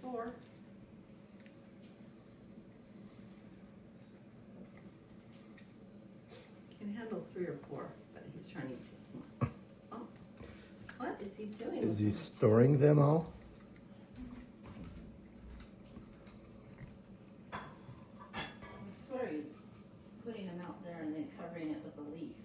4. Can handle 3 or 4, but he's trying to. Oh, what is he doing? Is he storing them all? I swear he's putting them out there and then covering it with a leaf.